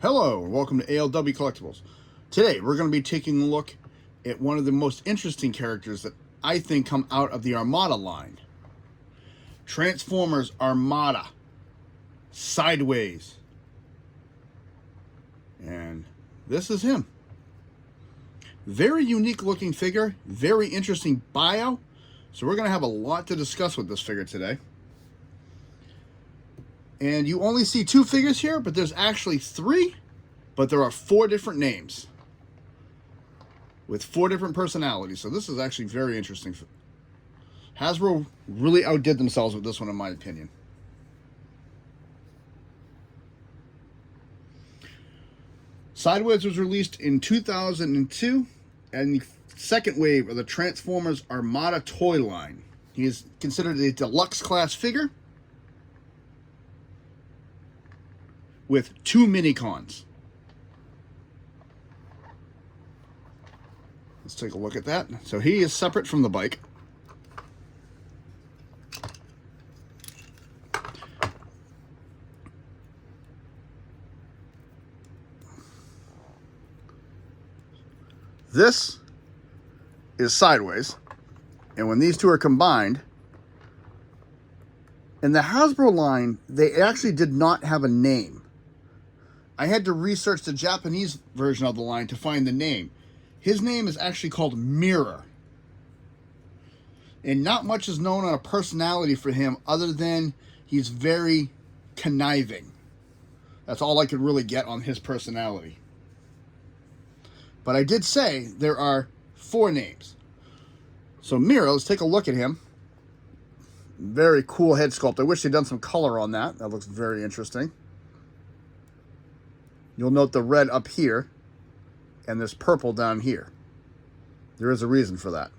Hello, and welcome to ALW Collectibles. Today, we're going to be taking a look at one of the most interesting characters that I think come out of the Armada line. Transformers Armada. Sideways. And this is him. Very unique looking figure, very interesting bio. So we're going to have a lot to discuss with this figure today. And you only see two figures here, but there's actually three. But there are four different names with four different personalities. So this is actually very interesting. Hasbro really outdid themselves with this one, in my opinion. Sideways was released in 2002, and the second wave of the Transformers Armada toy line. He is considered a deluxe class figure with two mini-cons. Let's take a look at that. So he is separate from the bike. This is Sideways. And when these two are combined, in the Hasbro line, they actually did not have a name. I had to research the Japanese version of the line to find the name. His name is actually called Mirror. And not much is known on a personality for him other than he's very conniving. That's all I could really get on his personality. But I did say there are four names. So Mirror, let's take a look at him. Very cool head sculpt. I wish they'd done some color on that. That looks very interesting. You'll note the red up here and this purple down here. There is a reason for that.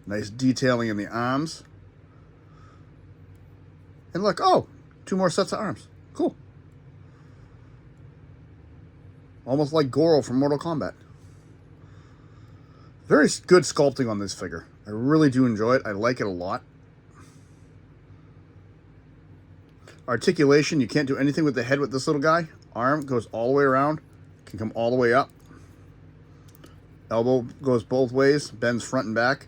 Nice detailing in the arms. And look, oh, two more sets of arms. Cool. Almost like Goro from Mortal Kombat. Very good sculpting on this figure. I really do enjoy it. I like it a lot. Articulation, you can't do anything with the head with this little guy. Arm goes all the way around, can come all the way up. Elbow goes both ways, bends front and back.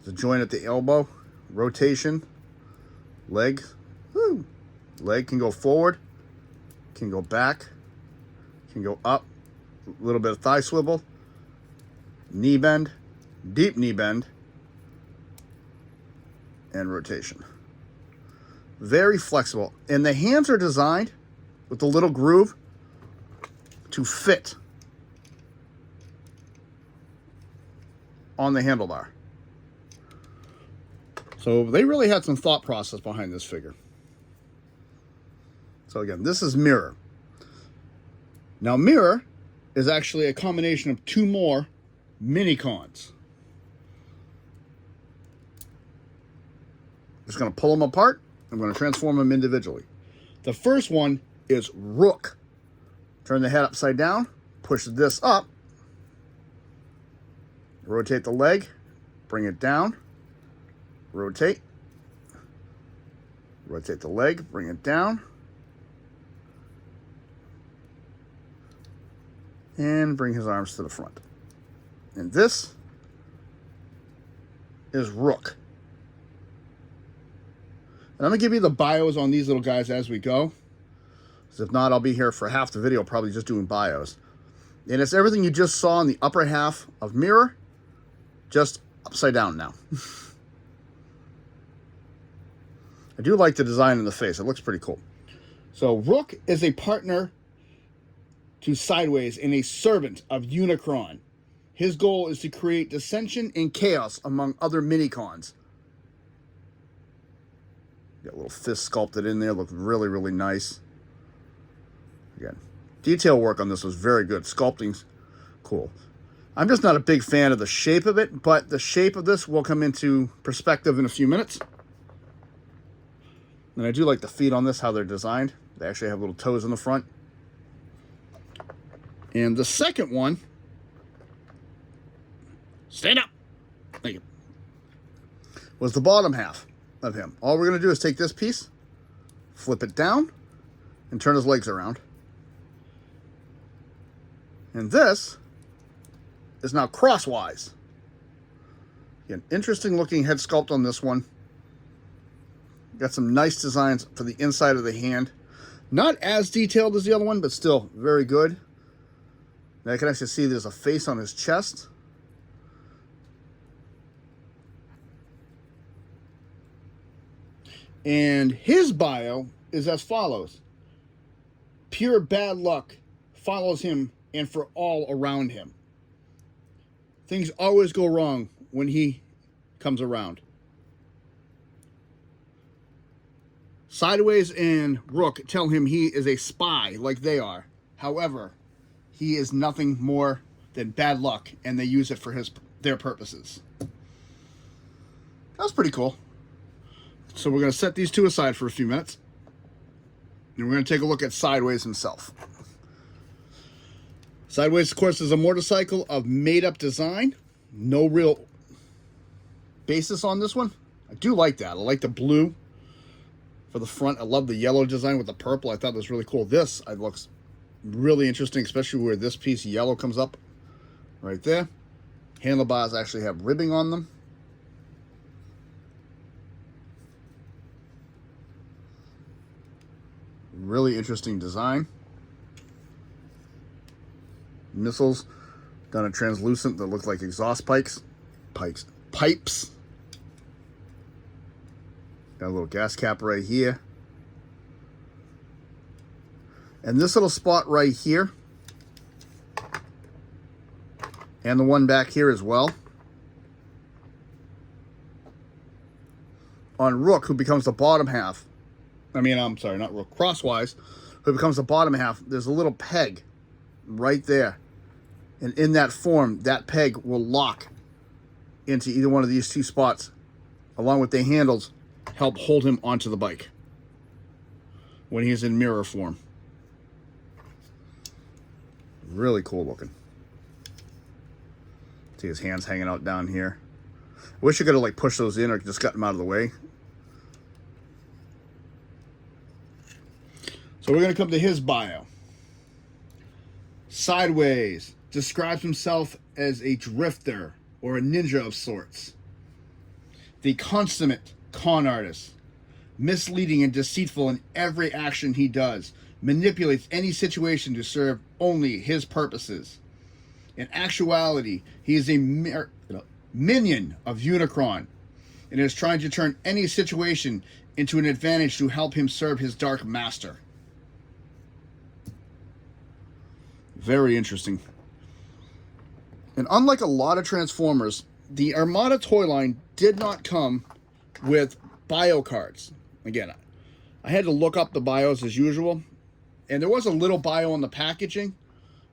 There's a joint at the elbow. Rotation. Leg. Woo. Leg can go forward, can go back, can go up. A little bit of thigh swivel. Knee bend, deep knee bend, and rotation. Very flexible. And the hands are designed with the little groove to fit on the handlebar. So they really had some thought process behind this figure. So again, this is Mirror. Now Mirror is actually a combination of two more mini-cons. Just going to pull them apart. I'm going to transform them individually. The first one is Rook. Turn the head upside down, push this up, rotate the leg, bring it down, rotate, rotate the leg, bring it down, and bring his arms to the front. And this is Rook. And I'm going to give you the bios on these little guys as we go. Because if not, I'll be here for half the video probably just doing bios. And it's everything you just saw in the upper half of Mirror, just upside down now. I do like the design in the face. It looks pretty cool. So Rook is a partner to Sideways and a servant of Unicron. His goal is to create dissension and chaos among other mini-cons. Got a little fist sculpted in there. Looked really, really nice. Again, detail work on this was very good. Sculpting's cool. I'm just not a big fan of the shape of it, but the shape of this will come into perspective in a few minutes. And I do like the feet on this, how they're designed. They actually have little toes in the front. And the second one, stand up, thank you, was the bottom half of him. All we're going to do is take this piece, flip it down, and turn his legs around. And this is now crosswise. Again, interesting looking head sculpt on this one. Got some nice designs for the inside of the hand. Not as detailed as the other one, but still very good. Now I can actually see there's a face on his chest. And his bio is as follows. Pure bad luck follows him and for all around him. Things always go wrong when he comes around. Sideways and Rook tell him he is a spy like they are. However, he is nothing more than bad luck, and they use it for their purposes. That's pretty cool. So we're going to set these two aside for a few minutes. And we're going to take a look at Sideways himself. Sideways, of course, is a motorcycle of made-up design. No real basis on this one. I do like that. I like the blue for the front. I love the yellow design with the purple. I thought that was really cool. This looks really interesting, especially where this piece of yellow comes up right there. Handlebars actually have ribbing on them. Really interesting design. Missiles done in translucent that look like exhaust pipes. Got a little gas cap right here. And this little spot right here, and the one back here as well, on Rook, who becomes the bottom half. I'm sorry, not Rook, crosswise, who becomes the bottom half, there's a little peg right there. And in that form, that peg will lock into either one of these two spots, along with the handles, help hold him onto the bike when he's in mirror form. Really cool looking. See his hands hanging out down here. I wish you could have like pushed those in or just got them out of the way. So we're going to come to his bio. Sideways describes himself as a drifter or a ninja of sorts. The consummate con artist, misleading and deceitful in every action he does, manipulates any situation to serve only his purposes. In actuality, he is a minion of Unicron and is trying to turn any situation into an advantage to help him serve his dark master. Very interesting. And unlike a lot of Transformers, the Armada toy line did not come with bio cards. Again, I had to look up the bios as usual, and there was a little bio on the packaging,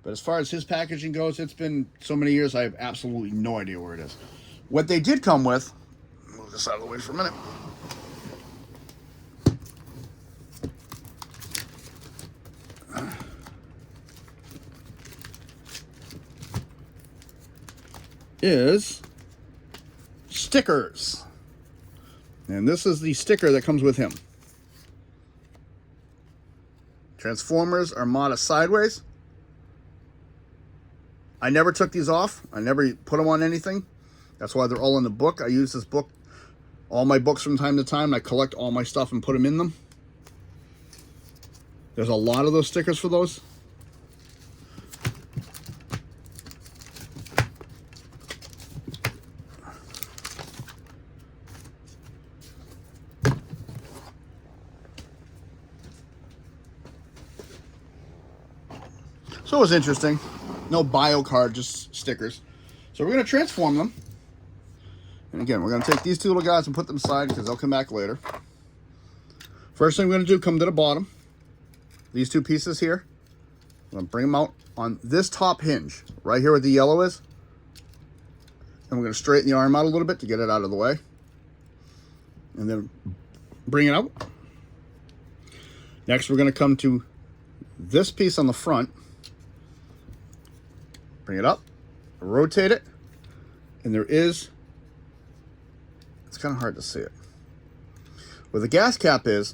but as far as his packaging goes, it's been so many years, I have absolutely no idea where it is. What they did come with, move this out of the way for a minute. Is stickers. And this is the sticker that comes with him. Transformers Armada Sideways. I never took these off. I never put them on anything. That's why they're all in the book. I use this book, all my books from time to time. I collect all my stuff and put them in them. There's a lot of those stickers for those. So it was interesting. No bio card, just stickers. So we're going to transform them. And again, we're going to take these two little guys and put them aside because they'll come back later. First thing we're going to do, come to the bottom. These two pieces here. I'm going to bring them out on this top hinge. Right here where the yellow is. And we're going to straighten the arm out a little bit to get it out of the way. And then bring it out. Next, we're going to come to this piece on the front. Bring it up, rotate it, and there is, it's kind of hard to see it. Where the gas cap is,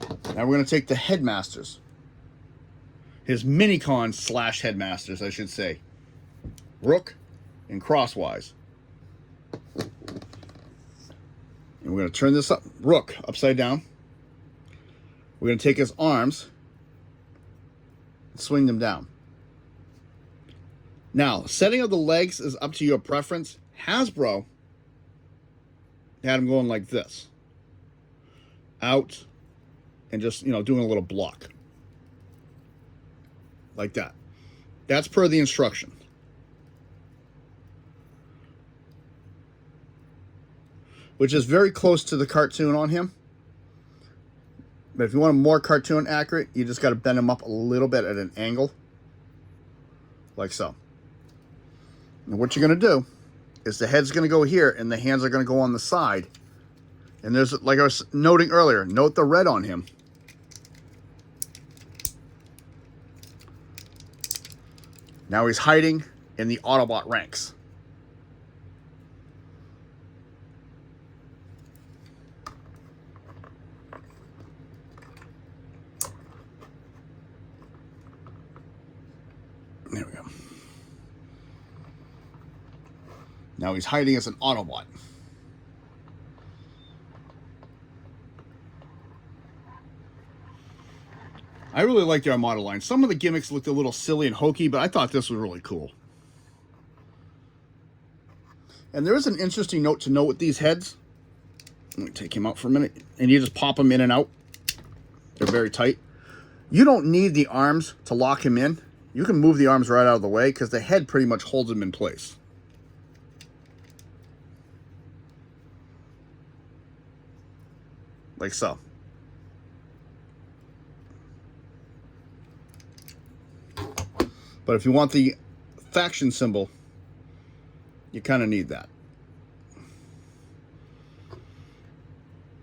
Now we're going to take the headmasters. His minicon slash headmasters, I should say. Rook and crosswise. And we're going to turn this up. Rook upside down. We're going to take his arms and swing them down. Now, setting of the legs is up to your preference. Hasbro had him going like this. Out and just, doing a little block. Like that. That's per the instruction. Which is very close to the cartoon on him. But if you want him more cartoon accurate, you just got to bend him up a little bit at an angle. Like so. And what you're going to do is the head's going to go here and the hands are going to go on the side. And there's, like I was noting earlier, note the red on him. Now he's hiding in the Autobot ranks. There we go. Now he's hiding as an Autobot. I really like the Armada line. Some of the gimmicks looked a little silly and hokey, but I thought this was really cool. And there is an interesting note to know with these heads. Let me take him out for a minute. And you just pop them in and out. They're very tight. You don't need the arms to lock him in. You can move the arms right out of the way because the head pretty much holds him in place. Like so. But if you want the faction symbol, you kind of need that.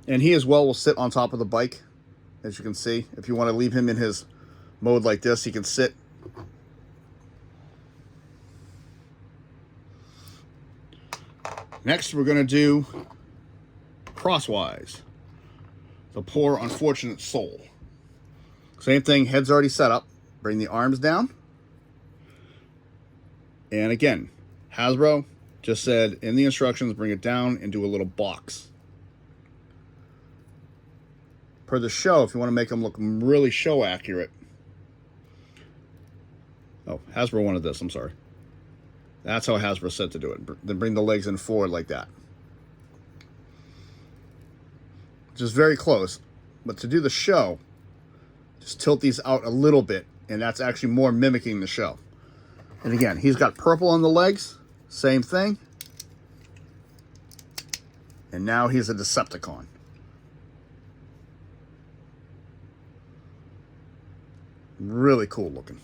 And he as well will sit on top of the bike, as you can see. If you want to leave him in his mode like this, he can sit. Next, we're going to do crosswise. The poor unfortunate soul. Same thing, head's already set up. Bring the arms down. And again, Hasbro just said in the instructions, bring it down and do a little box. Per the show, if you want to make them look really show accurate. Oh, Hasbro wanted this, I'm sorry. That's how Hasbro said to do it. Then bring the legs in forward like that. Which is very close. But to do the show, just tilt these out a little bit, and that's actually more mimicking the show. And again, he's got purple on the legs. Same thing. And now he's a Decepticon. Really cool looking.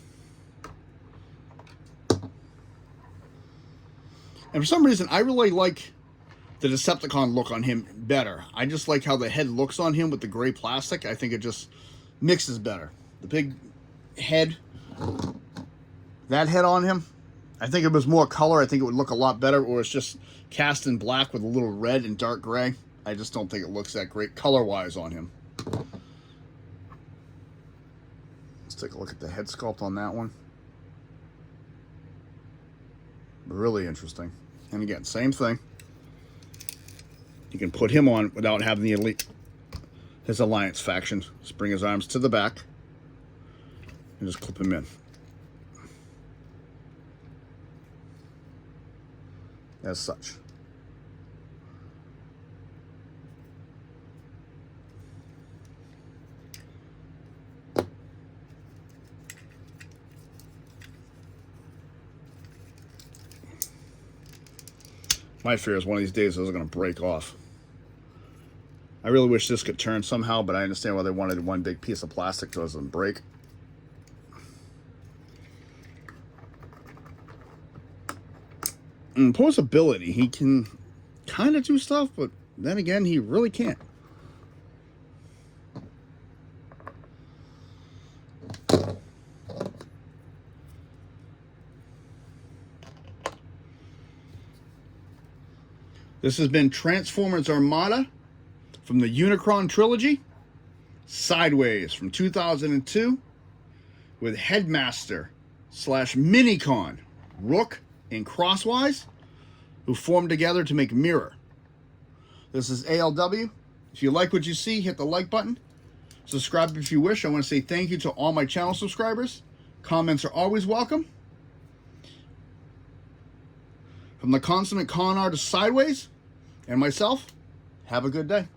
And for some reason, I really like the Decepticon look on him better. I just like how the head looks on him with the gray plastic. I think it just mixes better. The big head, that head on him, I think if it was more color, I think it would look a lot better. Or it's just cast in black with a little red and dark gray. I just don't think it looks that great color-wise on him. Let's take a look at the head sculpt on that one. Really interesting. And again, same thing. You can put him on without having the elite, his alliance faction. Just bring his arms to the back and just clip him in. As such. My fear is one of these days this is going to break off. I really wish this could turn somehow, but I understand why they wanted one big piece of plastic so it doesn't break. Imposability, he can kind of do stuff, but then again, he really can't. This has been Transformers Armada from the Unicron trilogy. sideways from 2002 with Headmaster / Minicon Rook and Crosswise, who formed together to make Mirror. This is ALW. If you like what you see, hit the like button. Subscribe if you wish. I want to say thank you to all my channel subscribers. Comments are always welcome. From the consummate con artist Sideways and myself, have a good day.